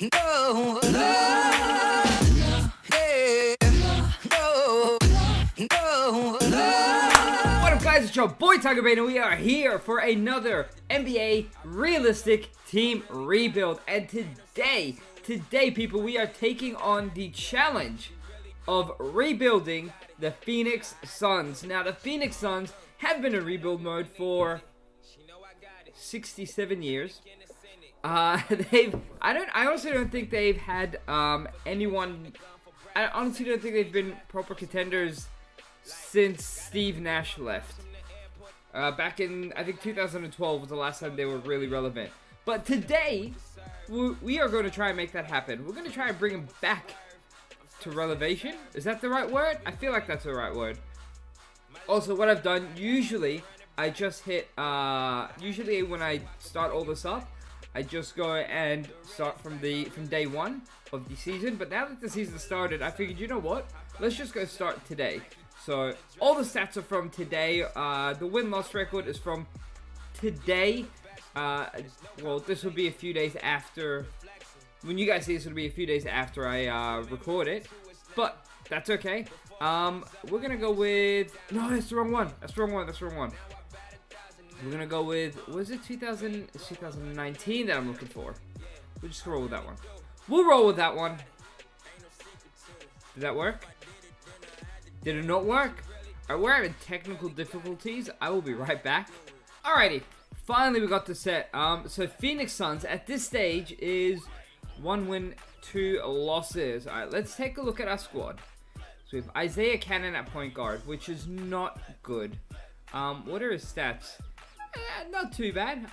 No, no, yeah, no, no, no. What up, guys? It's your boy TigerBayne, and we are here for another NBA realistic team rebuild. And today, people, we are taking on the challenge of rebuilding the Phoenix Suns. Now, the Phoenix Suns have been in rebuild mode for 67 years. I honestly don't think they've had anyone. I honestly don't think they've been proper contenders since Steve Nash left. Back in, I think, 2012 was the last time they were really relevant. But today, we are going to try and make that happen. We're going to try and bring them back to relevation. Is that the right word? I feel like that's the right word. Also, what I've done, usually, I just hit, usually when I start all this up, I just go and start from day one of the season. But now that the season started, I figured, you know what? Let's just go start today. So all the stats are from today. The win-loss record is from today. Well, this will be a few days after. When you guys see this, it'll be a few days after I record it. But that's okay. We're gonna go with. No, that's the wrong one. That's the wrong one. We're gonna go with, was it 2019 that I'm looking for? We'll just roll with that one. We'll roll with that one. Did that work? Did it not work? Alright, we're having technical difficulties. I will be right back. Alrighty, finally we got the set. So Phoenix Suns at this stage is 1 win, 2 losses. Alright, let's take a look at our squad. So we have Isaiah Cannon at point guard, which is not good. What are his stats? Not too bad.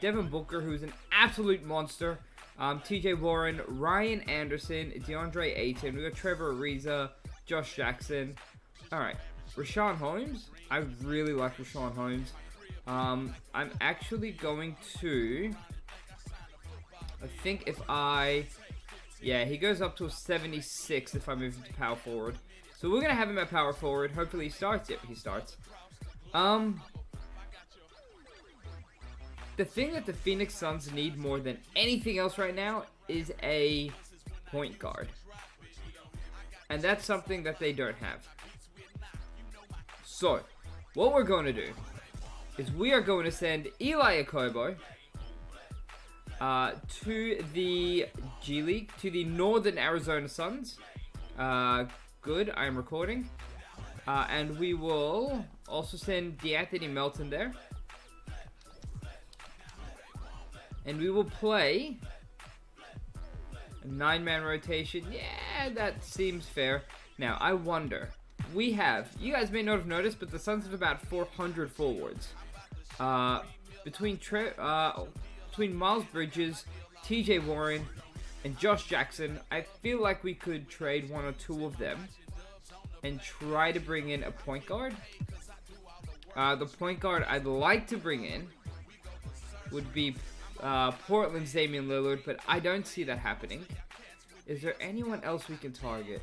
Devin Booker, who's an absolute monster. TJ Warren, Ryan Anderson, DeAndre Ayton. We got Trevor Ariza, Josh Jackson. Alright. Rashawn Holmes. I really like Rashawn Holmes. I'm actually going to. I think if I. Yeah, he goes up to a 76 if I move him to power forward. So we're going to have him at power forward. Hopefully he starts. Yep, he starts. The thing that the Phoenix Suns need more than anything else right now is a point guard. And that's something that they don't have. So, what we're going to do is we are going to send Eli Akobo to the G League, to the Northern Arizona Suns. Good, I am recording. And we will also send DeAnthony Melton there. And we will play a 9-man rotation. Yeah, that seems fair. Now, I wonder. We have, you guys may not have noticed, but the Suns have about 400 forwards. Between Miles Bridges, TJ Warren, and Josh Jackson, I feel like we could trade one or two of them and try to bring in a point guard. The point guard I'd like to bring in would be Portland's Damian Lillard, but I don't see that happening. Is there anyone else we can target?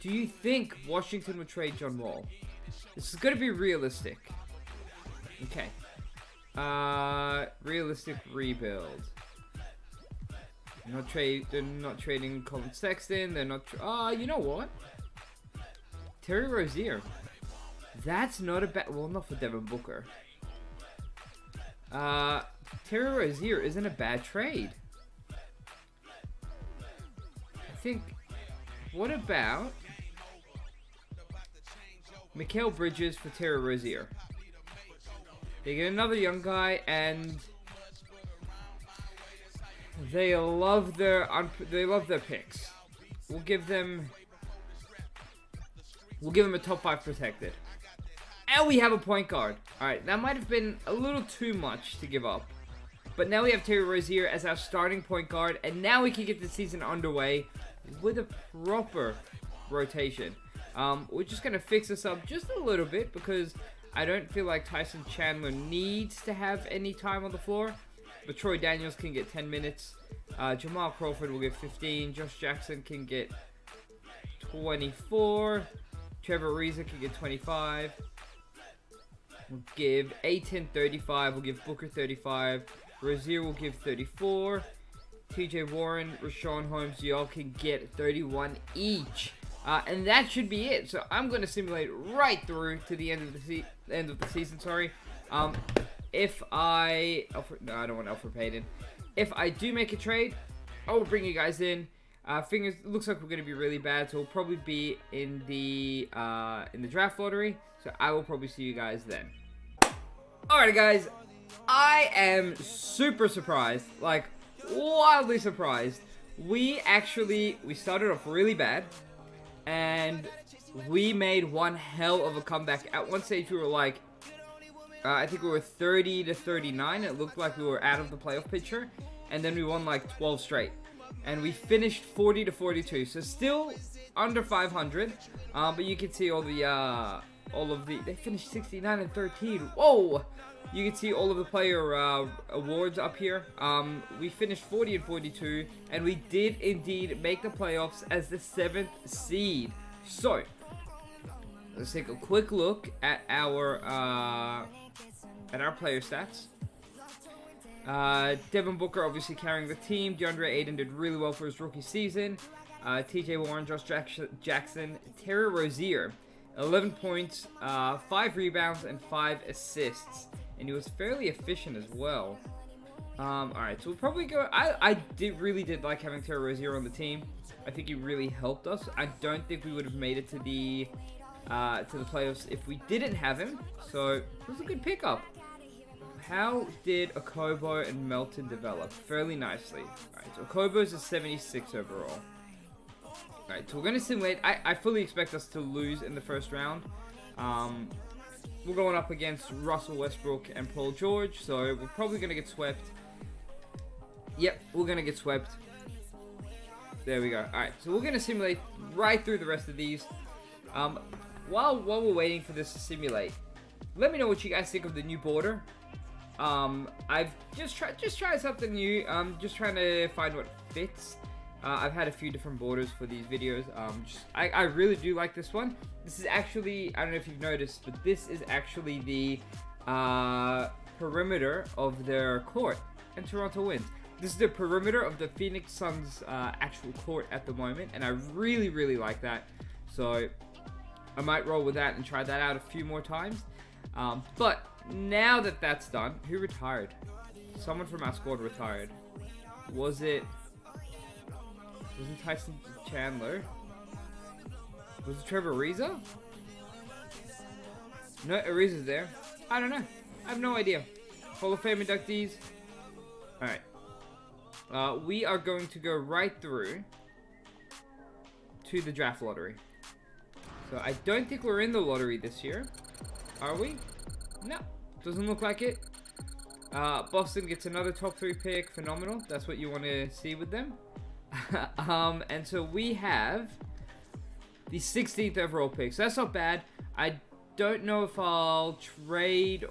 Do you think Washington would trade John Wall? This is going to be realistic. Okay. Realistic rebuild. They're not trading Colin Sexton. They're not. You know what? Terry Rozier. That's not a bad. Well, not for Devin Booker. Terry Rozier isn't a bad trade. I think. What about Mikal Bridges for Terry Rozier? They get another young guy, and they love their picks. We'll give them a top 5 protected. And we have a point guard. Alright, that might have been a little too much to give up. But now we have Terry Rozier as our starting point guard. And now we can get the season underway with a proper rotation. We're just going to fix this up just a little bit because I don't feel like Tyson Chandler needs to have any time on the floor. But Troy Daniels can get 10 minutes. Jamal Crawford will get 15. Josh Jackson can get 24. Trevor Ariza can get 25. We'll give Ayton 35. We'll give Booker 35. Rozier will give 34. TJ Warren, Rashawn Holmes, y'all can get 31 each. And that should be it. So I'm going to simulate right through to the end of the season. Sorry. If I... no, I don't want Alfred Payton. If I do make a trade, I will bring you guys in. Looks like we're going to be really bad, so we'll probably be in the draft lottery. So I will probably see you guys then. Alright, guys. I am super surprised. Like, wildly surprised. We started off really bad. And we made one hell of a comeback. At one stage, we were like, I think we were 30 to 39. It looked like we were out of the playoff picture. And then we won like 12 straight. And we finished 40 to 42. So still under 500. But you can see they finished 69 and 13. Whoa! You can see all of the player awards up here. We finished 40 and 42, and we did indeed make the playoffs as the 7th seed. So, let's take a quick look at our player stats. Devin Booker obviously carrying the team. DeAndre Ayton did really well for his rookie season. TJ Warren, Josh Jackson, Terry Rozier, 11 points, 5 rebounds, and 5 assists. And he was fairly efficient as well. Alright, so we'll probably go... I really did like having Terry Rozier on the team. I think he really helped us. I don't think we would have made it to the playoffs if we didn't have him. So, it was a good pickup. How did Okobo and Melton develop? Fairly nicely. Alright, so Okobo's a 76 overall. Alright, so we're going to simulate. I fully expect us to lose in the first round. We're going up against Russell Westbrook and Paul George, so we're probably going to get swept. Yep, we're going to get swept. There we go. Alright, so we're going to simulate right through the rest of these. While we're waiting for this to simulate, let me know what you guys think of the new border. I've just tried something new. Just trying to find what fits. I've had a few different borders for these videos. I really do like this one. This is actually, I don't know if you've noticed, but this is actually the perimeter of their court, and Toronto wins. This is the perimeter of the Phoenix Suns' actual court at the moment, and I really, really like that. So I might roll with that and try that out a few more times. But now that that's done, who retired? Someone from our squad retired. Wasn't Tyson Chandler? Was it Trevor Ariza? No, Ariza's there. I don't know. I have no idea. Hall of Fame inductees. Alright. We are going to go right through to the draft lottery. So I don't think we're in the lottery this year. Are we? No. Doesn't look like it. Boston gets another top 3 pick. Phenomenal. That's what you want to see with them. And so we have the 16th overall pick. So that's not bad. I don't know if I'll trade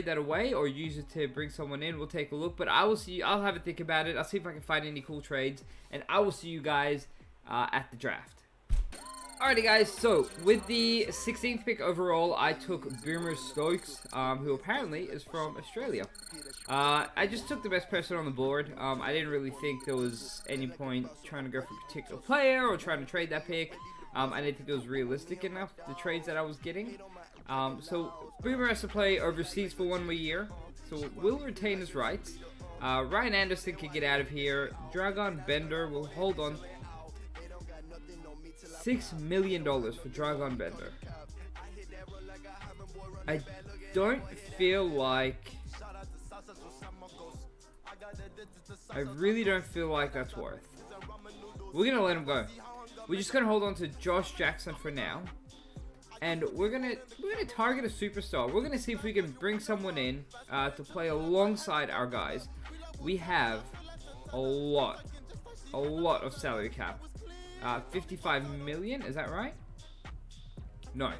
that away or use it to bring someone in. We'll take a look, but I will see. I'll have a think about it. I'll see if I can find any cool trades, and I will see you guys at the draft. Alrighty, guys. So with the 16th pick overall, I took Boomer Stokes, who apparently is from Australia. I just took the best person on the board. I didn't really think there was any point trying to go for a particular player or trying to trade that pick. I didn't think it was realistic enough, the trades that I was getting. So Boomer has to play overseas for 1 more year, so we'll retain his rights. Ryan Anderson can get out of here. Dragon Bender will hold on. $6 million for Dragon Bender. I don't feel like... I really don't feel like that's worth. We're going to let him go. We're just going to hold on to Josh Jackson for now. And we're gonna target a superstar. We're going to see if we can bring someone in to play alongside our guys. We have a lot of salary cap. 55 million, is that right? No.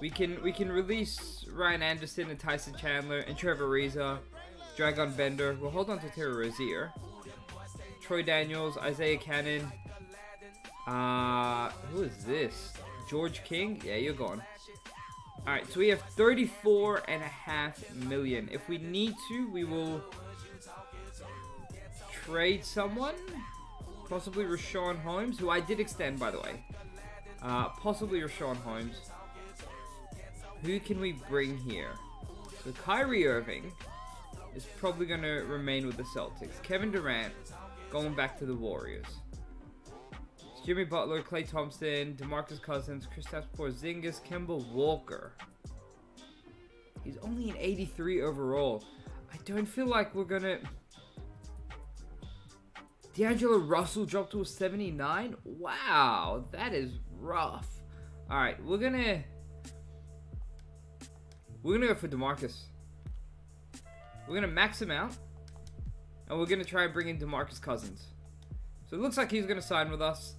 We can release Ryan Anderson and Tyson Chandler and Trevor Ariza, Dragon Bender. We'll hold on to Terry Rozier, Troy Daniels, Isaiah Cannon. Who is this? George King? Yeah, you're gone. Alright, so we have 34.5 million. If we need to, we will trade someone. Possibly Rashawn Holmes, who I did extend, by the way. Possibly Rashawn Holmes. Who can we bring here? So Kyrie Irving is probably going to remain with the Celtics. Kevin Durant going back to the Warriors. It's Jimmy Butler, Klay Thompson, DeMarcus Cousins, Kristaps Porzingis, Kemba Walker. He's only an 83 overall. I don't feel like we're going to... D'Angelo Russell dropped to a 79? Wow, that is rough. Alright, we're gonna go for DeMarcus. We're gonna max him out. And we're gonna try and bring in DeMarcus Cousins. So it looks like he's gonna sign with us.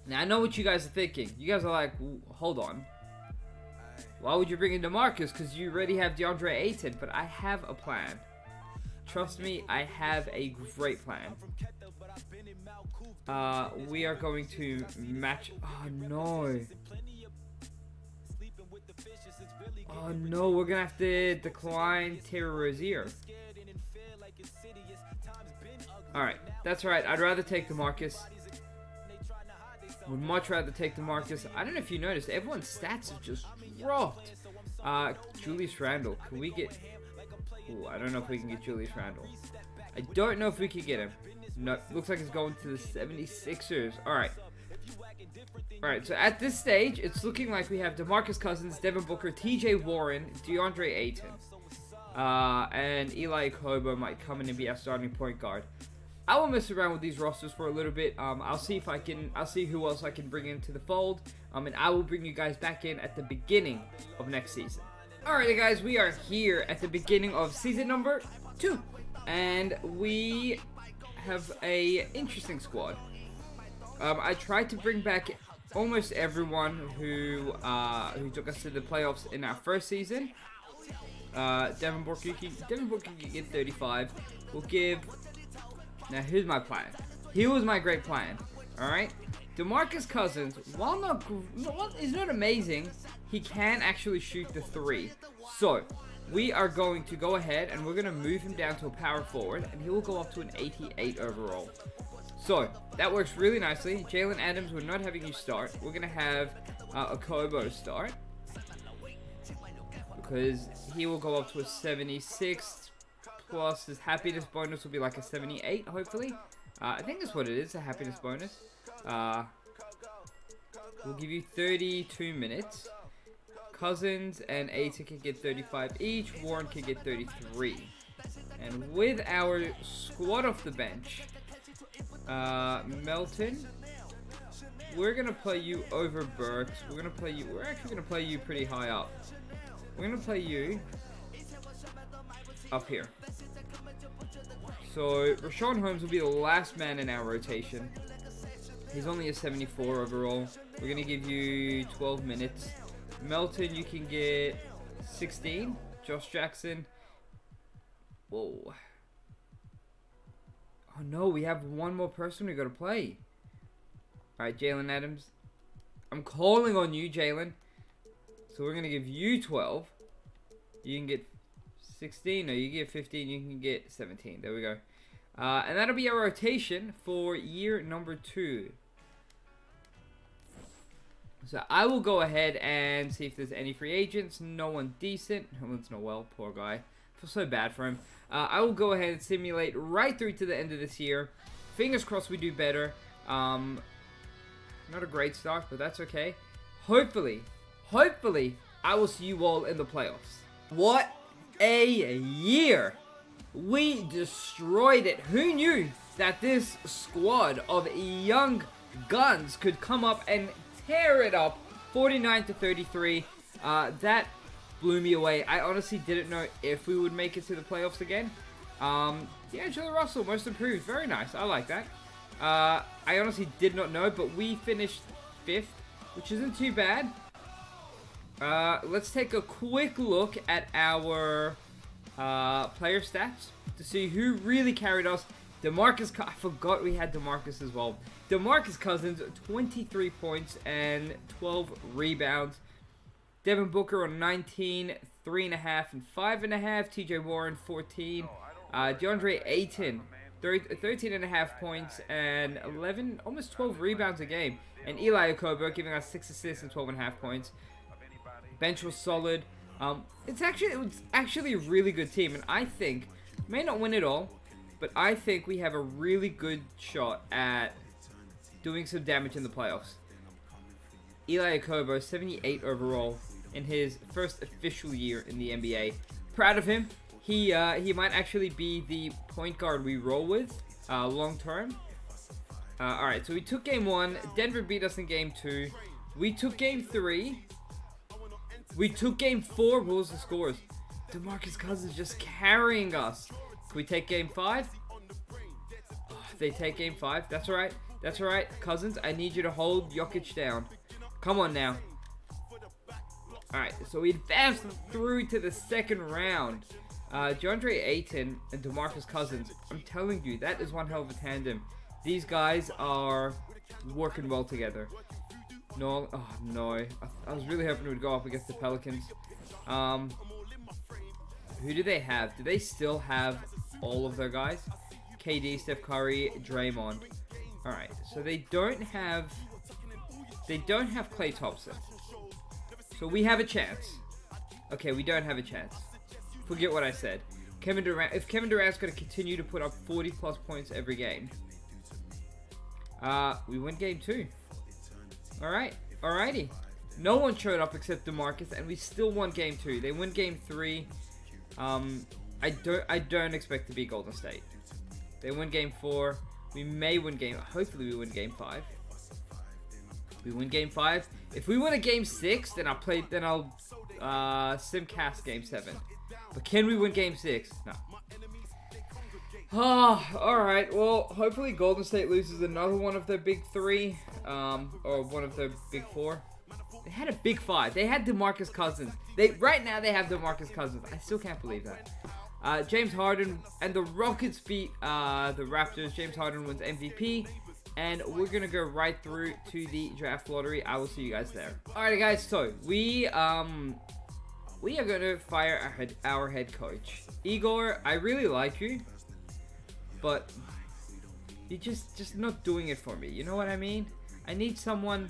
Now I know what you guys are thinking. You guys are like, hold on. Why would you bring in DeMarcus? Because you already have DeAndre Ayton. But I have a plan. Trust me, I have a great plan. We are going to match... Oh, no. Oh, no. We're going to have to decline Terry Rozier. Alright. That's right. I'd rather take DeMarcus. Would much rather take DeMarcus. I don't know if you noticed. Everyone's stats have just dropped. Julius Randle. Can we get... Ooh, I don't know if we can get Julius Randle. I don't know if we can get him. No, looks like it's going to the 76ers. Alright. Alright, so at this stage, it's looking like we have DeMarcus Cousins, Devin Booker, TJ Warren, DeAndre Ayton. And Eli Kobo might come in and be our starting point guard. I will mess around with these rosters for a little bit. I'll see who else I can bring into the fold. And I will bring you guys back in at the beginning of next season. Alright guys, we are here at the beginning of season number 2. And we have a interesting squad. I tried to bring back almost everyone who took us to the playoffs in our first season. Devin Booker can get 35. We'll give... Now here's my plan. Here was my great plan. Alright? DeMarcus Cousins, while is not amazing, he can actually shoot the 3. So, we are going to go ahead and we're going to move him down to a power forward and he will go up to an 88 overall. So, that works really nicely. Jalen Adams, we're not having you start. We're going to have a Kobo start. Because he will go up to a 76 plus his happiness bonus will be like a 78, hopefully. I think that's what it is, a happiness bonus. We'll give you 32 minutes. Cousins and Ayton can get 35 each. Warren can get 33. And with our squad off the bench, Melton, we're gonna play you over Burks. We're actually gonna play you pretty high up. We're gonna play you up here. So Rashawn Holmes will be the last man in our rotation. He's only a 74 overall. We're gonna give you 12 minutes. Melton, you can get 16. Josh Jackson. Whoa. Oh no, we have one more person we gotta play. Alright, Jalen Adams. I'm calling on you, Jalen. So we're gonna give you 12. You can get 16. No, you get 15. You can get 17. There we go. And that'll be our rotation for year number 2. So I will go ahead and see if there's any free agents. No one decent. No one's Noel, poor guy. I feel so bad for him. I will go ahead and simulate right through to the end of this year. Fingers crossed we do better. Not a great start, but that's okay. Hopefully, I will see you all in the playoffs. What a year! We destroyed it. Who knew that this squad of young guns could come up and tear it up 49-33. That blew me away. I honestly didn't know if we would make it to the playoffs again. D'Angelo Russell, most improved. Very nice. I like that. I honestly did not know, but we finished 5th, which isn't too bad. Let's take a quick look at our player stats to see who really carried us. I forgot we had DeMarcus as well. DeMarcus Cousins, 23 points and 12 rebounds. Devin Booker on 19, 3.5 and 5.5. TJ Warren 14. DeAndre Ayton 13.5 points and 11, almost 12 rebounds a game. And Eli Okobo giving us 6 assists and 12.5 points. Bench was solid. It was actually a really good team, and I think may not win it all, but I think we have a really good shot at doing some damage in the playoffs. Eli Okobo, 78 overall in his first official year in the NBA. Proud of him. He might actually be the point guard we roll with long term. Alright, so we took game 1. Denver beat us in game 2. We took game 3. We took game 4. What was the scores? DeMarcus Cousins just carrying us. Can we take game 5? Oh, they take game 5. That's alright. That's alright. Cousins, I need you to hold Jokic down. Come on now. Alright, so we advanced through to the second round. DeAndre Ayton and DeMarcus Cousins. I'm telling you, that is one hell of a tandem. These guys are working well together. No, oh no. I was really hoping it would go up against the Pelicans. Who do they have? Do they still have all of their guys? KD, Steph Curry, Draymond. Alright, so they don't have Klay Thompson. So we have a chance. Okay, we don't have a chance. Forget what I said. Kevin Durant. If Kevin Durant's going to continue to put up 40 plus points every game, we win game 2. Alright, alrighty. No one showed up except DeMarcus, and we still won game 2. They win game 3. I don't expect to beat Golden State. They win game 4. We may win game. Hopefully, we win game 5. We win game 5. If we win a game 6, then I'll simcast game 7. But can we win game 6? No. Oh, alright. Well, hopefully Golden State loses another one of their big 3. Or one of their big 4. They had a big 5. They had DeMarcus Cousins. Right now they have DeMarcus Cousins. I still can't believe that. James Harden and the Rockets beat the Raptors. James Harden wins MVP. And we're going to go right through to the draft lottery. I will see you guys there. Alright guys, so we are going to fire our head coach. Igor, I really like you, but you're just not doing it for me. You know what I mean? I need someone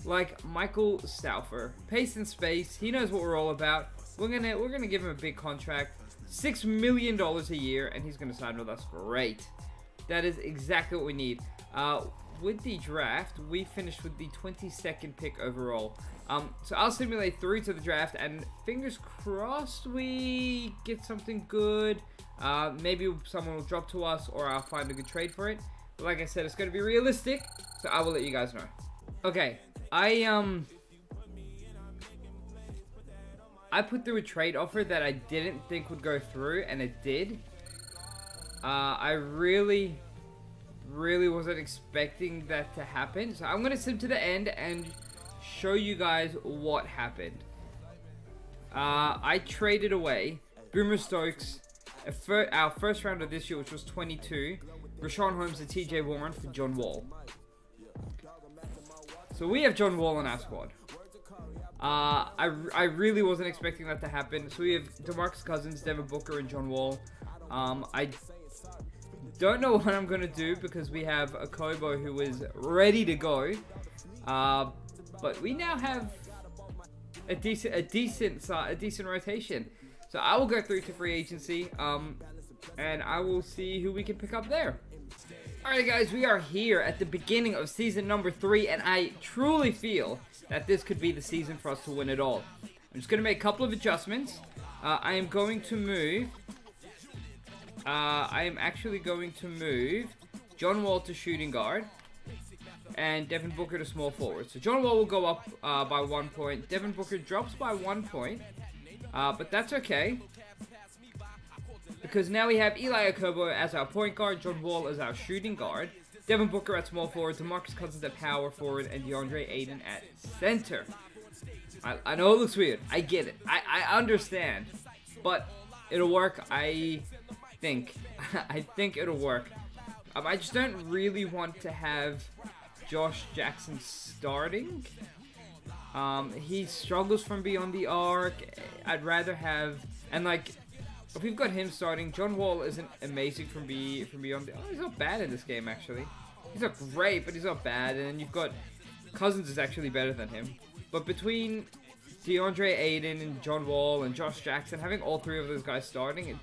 like Michael Stauffer. Pace and space. He knows what we're all about. We're gonna give him a big contract. $6 million a year, and he's gonna sign with us. Great. That is exactly what we need. With the draft, we finished with the 22nd pick overall. So I'll simulate through to the draft, and fingers crossed we get something good. Maybe someone will drop to us, or I'll find a good trade for it. But like I said, it's going to be realistic, so I will let you guys know. Okay, I put through a trade offer that I didn't think would go through, and it did. I really wasn't expecting that to happen. So I'm going to sim to the end and show you guys what happened. I traded away Boomer Stokes, our first round of this year, which was 22, Rashawn Holmes and TJ Warren for John Wall. So we have John Wall in our squad. I really wasn't expecting that to happen. So we have DeMarcus Cousins, Devin Booker, and John Wall. I don't know what I'm gonna do because we have a Kobo who is ready to go. But we now have a decent rotation. So I will go through to free agency. And I will see who we can pick up there. Alright guys, we are here at the beginning of season number 3, and I truly feel that this could be the season for us to win it all. I'm just going to make a couple of adjustments. I am going to move... I am actually going to move John Wall to shooting guard and Devin Booker to small forward. So John Wall will go up by 1 point. Devin Booker drops by 1 point, but that's okay. Because now we have Eli Okobo as our point guard, John Wall as our shooting guard, Devin Booker at small forward, DeMarcus Cousins at power forward, and DeAndre Ayton at center. I know it looks weird. I get it. I understand. But it'll work, I think. I think it'll work. I just don't really want to have Josh Jackson starting. He struggles from beyond the arc. I'd rather have, and like, if we've got him starting, John Wall isn't amazing from beyond the. Oh, he's not bad in this game actually. He's not great, but he's not bad. And then you've got Cousins is actually better than him. But between DeAndre Ayton and John Wall and Josh Jackson, having all three of those guys starting,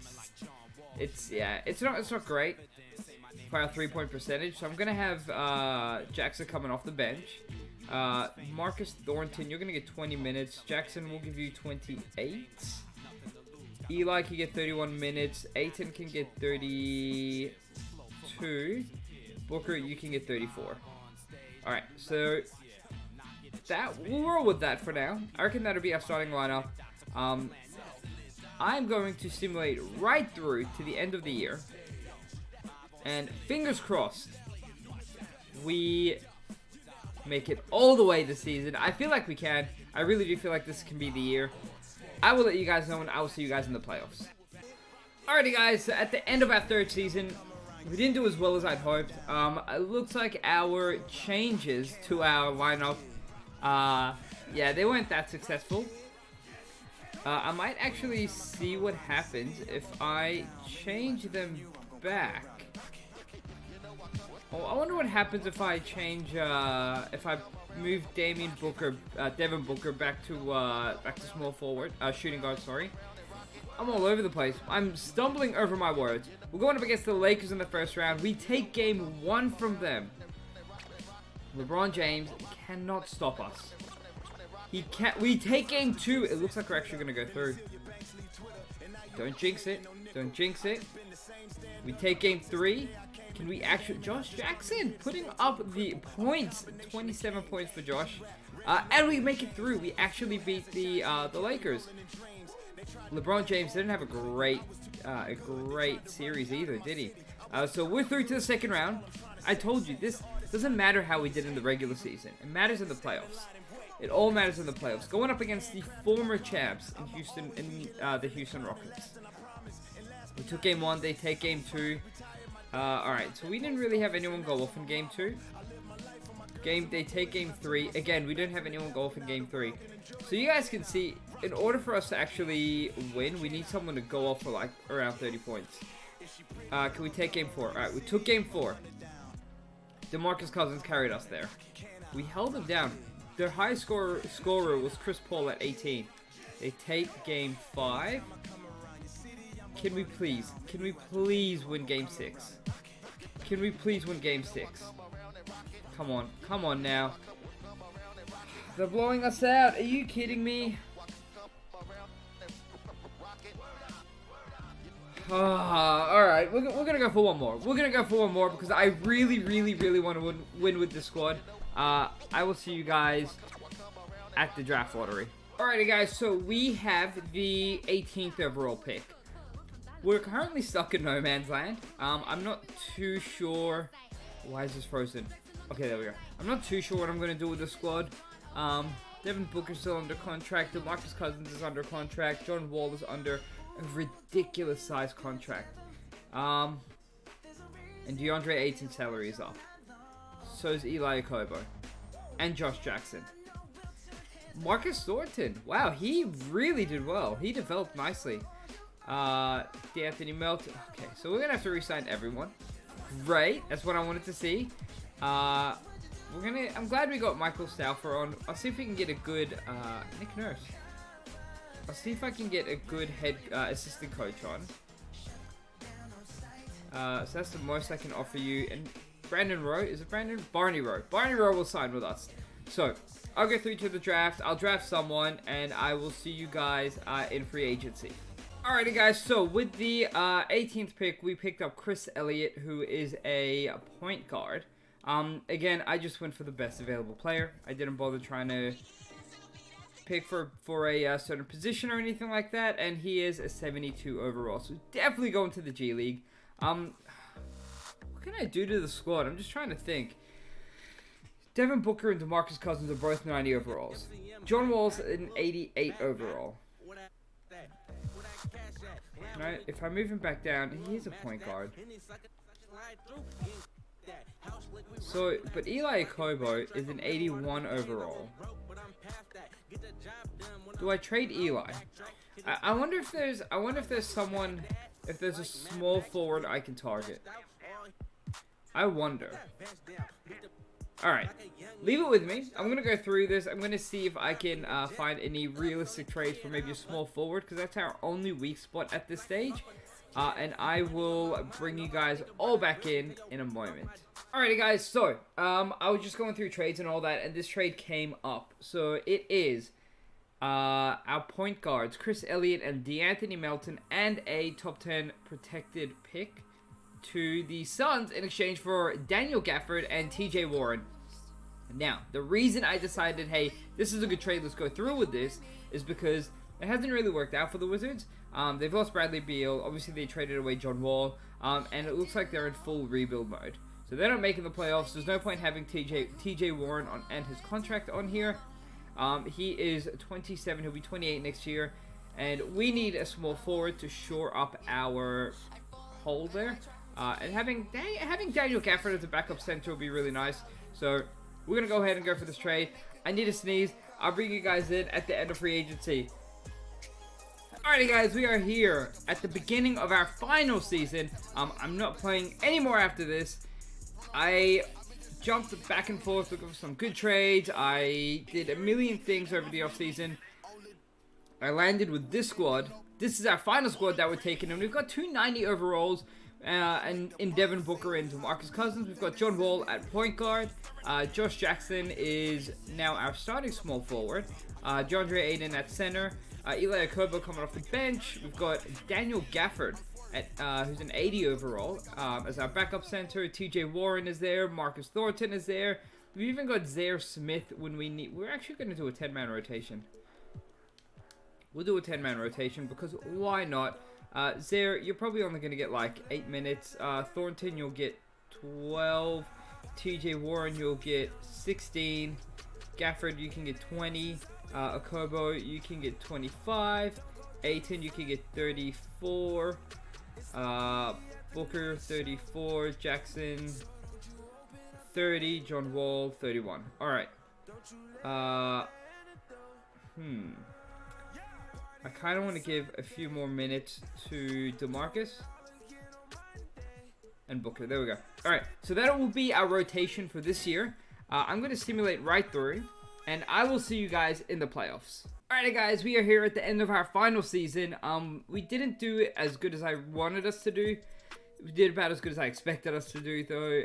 it's not great for our 3-point percentage. So I'm gonna have Jackson coming off the bench. Marcus Thornton, you're gonna get 20 minutes. Jackson will give you 28. Eli can get 31 minutes. Ayton can get 32. Booker, you can get 34. Alright, so we'll roll with that for now. I reckon that'll be our starting lineup. I'm going to simulate right through to the end of the year. And fingers crossed, we make it all the way this season. I feel like we can. I really do feel like this can be the year. I will let you guys know, and I will see you guys in the playoffs. Alrighty guys, so at the end of our third season, we didn't do as well as I'd hoped. It looks like our changes to our lineup, yeah, they weren't that successful. I might actually see what happens if I change them back. Oh, I wonder what happens if I change, if I move Devin Booker back to small forward, shooting guard, sorry. I'm all over the place. I'm stumbling over my words. We're going up against the Lakers in the first round. We take game 1 from them. LeBron James cannot stop us. He can't. We take game 2. It looks like we're actually going to go through. Don't jinx it. Don't jinx it. We take game 3. Can we actually... Josh Jackson putting up the points. 27 points for Josh. And we make it through. We actually beat the Lakers. LeBron James didn't have a great series either, did he? So we're through to the second round. I told you, this doesn't matter how we did in the regular season. It matters in the playoffs. It all matters in the playoffs. Going up against the former champs in Houston, the Houston Rockets. We took game 1. They take game 2. Alright, so we didn't really have anyone go off in game 2. They take game 3. Again, we didn't have anyone go off in game 3. So you guys can see, in order for us to actually win, we need someone to go off for like around 30 points. Can we take game 4? Alright, we took game 4. DeMarcus Cousins carried us there. We held them down. Their highest scorer was Chris Paul at 18. They take game 5. Can we please win game 6? Can we please win game 6? Come on now. They're blowing us out. Are you kidding me? Alright, we're gonna go for one more. We're gonna go for one more because I really want to win with this squad. I will see you guys at the draft lottery. Alrighty guys, so we have the 18th overall pick. We're currently stuck in no man's land. I'm not too sure. Why is this frozen? Okay, there we go. I'm not too sure what I'm going to do with the squad. Devin Booker's still under contract. DeMarcus Cousins is under contract. John Wall is under a ridiculous size contract. And DeAndre Ayton's salary is up. So is Eli Okobo. And Josh Jackson. Marcus Thornton. Wow, he really did well. He developed nicely. D'Anthony Melton. Okay, so we're going to have to re-sign everyone. Right, that's what I wanted to see. I'm glad we got Michael Stauffer on. I'll see if we can get a good Nick Nurse. I'll see if I can get a good head assistant coach on. So that's the most I can offer you. And Brandon Rowe, is it Brandon? Barney Rowe. Barney Rowe will sign with us. So I'll go through to the draft. I'll draft someone, and I will see you guys in free agency. Alrighty guys, so with the 18th pick, we picked up Chris Elliott, who is a point guard. Again, I just went for the best available player. I didn't bother trying to pick for a certain position or anything like that, and he is a 72 overall, so definitely going to the G League. What can I do to the squad? I'm just trying to think. Devin Booker and DeMarcus Cousins are both 90 overalls. John Wall's an 88 overall. Right, if I move him back down, he is a point guard. So, but Eli Okobo is an 81 overall. Do I trade Eli? I wonder if there's someone, if there's a small forward I can target. I wonder. Alright, leave it with me. I'm going to go through this. I'm going to see if I can find any realistic trades for maybe a small forward, because that's our only weak spot at this stage. And I will bring you guys all back in a moment. Alrighty guys, so I was just going through trades and all that, and this trade came up. So it is our point guards, Chris Elliott and DeAnthony Melton, and a top 10 protected pick to the Suns in exchange for Daniel Gafford and TJ Warren. Now, the reason I decided, hey, this is a good trade, let's go through with this, is because it hasn't really worked out for the Wizards. They've lost Bradley Beal, obviously they traded away John Wall, and it looks like they're in full rebuild mode. So they're not making the playoffs. There's no point having TJ Warren on and his contract on here. He is 27, he'll be 28 next year, and we need a small forward to shore up our hole there. And having Daniel Gafford as a backup center will be really nice. So we're going to go ahead and go for this trade. I need a sneeze. I'll bring you guys in at the end of free agency. Alrighty guys, we are here at the beginning of our final season. I'm not playing anymore after this. I jumped back and forth looking for some good trades. I did a million things over the offseason. I landed with this squad. This is our final squad that we're taking, and we've got 290 overalls. And in Devin Booker and DeMarcus Cousins, we've got John Wall at point guard. Josh Jackson is now our starting small forward. DeAndre Ayton at center. Eli Okobo coming off the bench. We've got Daniel Gafford, who's an 80 overall, as our backup center. TJ Warren is there. Marcus Thornton is there. We've even got Zaire Smith when we need. We're actually going to do a 10-man rotation. We'll do a 10-man rotation because why not? Zaire, you're probably only going to get like 8 minutes. Thornton, you'll get 12. TJ Warren, you'll get 16. Gafford, you can get 20. Okobo, you can get 25. Ayton, you can get 34. Booker, 34. Jackson, 30. John Wall, 31. Alright. I kind of want to give a few more minutes to DeMarcus and Booker. There we go. Alright, so that will be our rotation for this year. I'm going to simulate right through, and I will see you guys in the playoffs. Alright guys, we are here at the end of our final season. We didn't do it as good as I wanted us to do. We did about as good as I expected us to do, though.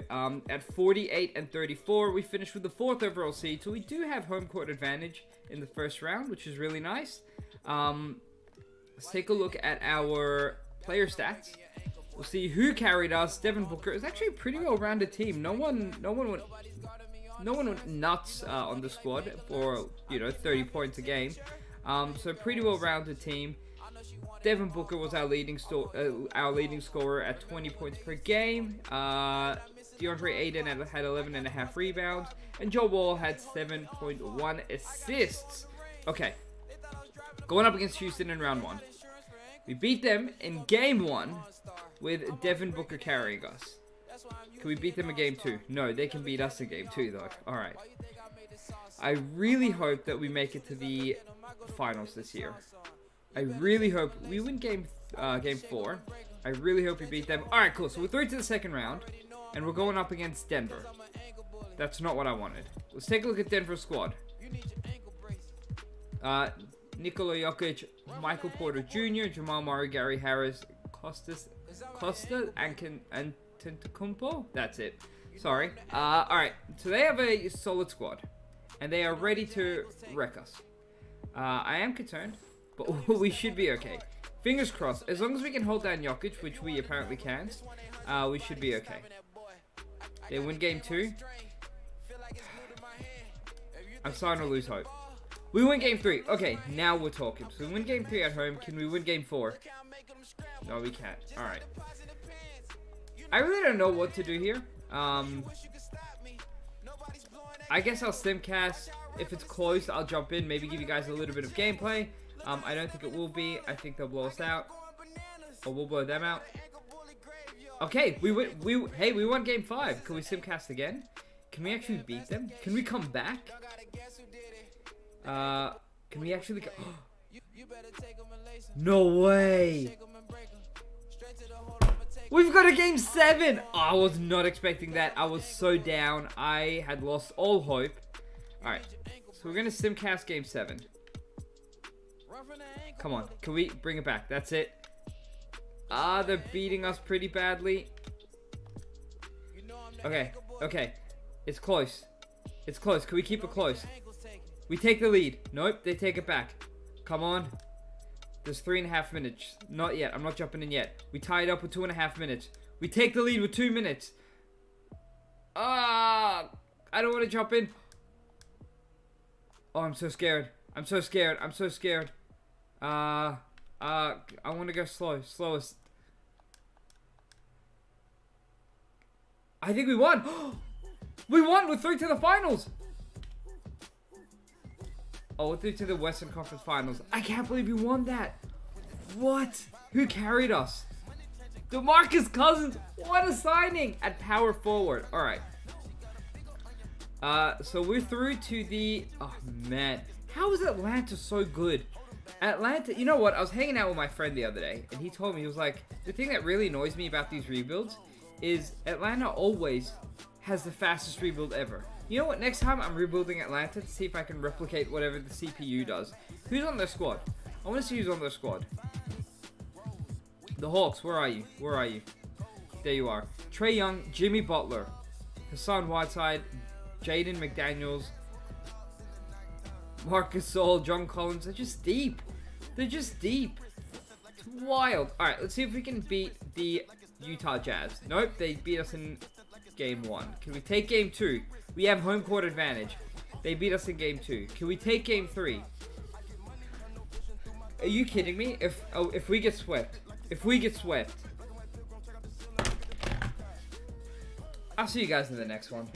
At 48 and 34, we finished with the 4th overall seed, so we do have home court advantage in the first round, which is really nice. Let's take a look at our player stats. We'll see who carried us. Devin Booker is actually a pretty well-rounded team. No one went nuts on the squad for 30 points a game. So pretty well-rounded team. Devin Booker was our leading scorer at 20 points per game. DeAndre Ayton had 11.5 rebounds, and Joe Wall had 7.1 assists. Okay. Going up against Houston in round 1. We beat them in game 1 with Devin Booker carrying us. Can we beat them in game 2? No, they can beat us in game 2 though. Alright. I really hope that we make it to the finals this year. I really hope we win game 4. I really hope we beat them. Alright, cool. So we're through to the second round, and we're going up against Denver. That's not what I wanted. Let's take a look at Denver's squad. Nikola Jokic, Michael Porter Jr., Jamal Murray, Gary Harris, Costa and Antetokounmpo. That's it. Sorry. Alright, so they have a solid squad, and they are ready to wreck us. I am concerned, but we should be okay. Fingers crossed. As long as we can hold down Jokic, which we apparently can, we should be okay. They win game 2. I'm starting to lose hope. We win game 3. Okay, now we're talking. So we win game 3 at home. Can we win game 4? No, we can't. Alright. I really don't know what to do here. I guess I'll simcast. If it's close, I'll jump in. Maybe give you guys a little bit of gameplay. I don't think it will be. I think they'll blow us out. Or we'll blow them out. Okay, we won game 5. Can we simcast again? Can we actually beat them? Can we come back? Can we actually go? No way. We've got a game 7. Oh, I was not expecting that. I was so down. I had lost all hope. Alright. So we're going to simcast game 7. Come on. Can we bring it back? That's it. They're beating us pretty badly. Okay. Okay. It's close. It's close. Can we keep it close? We take the lead. Nope. They take it back. Come on. There's 3.5 minutes. Not yet. I'm not jumping in yet. We tie it up with 2.5 minutes. We take the lead with 2 minutes. I don't want to jump in. Oh, I'm so scared. I'm so scared. I'm so scared. I want to go slow. Slowest. I think we won. We won. We're through to the finals. Oh, we're through to the Western Conference Finals. I can't believe we won that. What? Who carried us? DeMarcus Cousins. What a signing at power forward. All right. So we're through to the... Oh, man. How is Atlanta so good? Atlanta... You know what? I was hanging out with my friend the other day, and he told me, he was like, the thing that really annoys me about these rebuilds is Atlanta always has the fastest rebuild ever. You know what? Next time I'm rebuilding Atlanta to see if I can replicate whatever the CPU does. Who's on their squad? I want to see who's on their squad. The Hawks, where are you? Where are you? There you are. Trae Young, Jimmy Butler, Hassan Whiteside, Jaden McDaniels, Marcus Gasol, John Collins. They're just deep. They're just deep. It's wild. Alright, let's see if we can beat the Utah Jazz. Nope, they beat us in game 1. Can we take game 2? We have home court advantage. They beat us in game 2. Can we take game 3? Are you kidding me? If we get swept. If we get swept. I'll see you guys in the next one.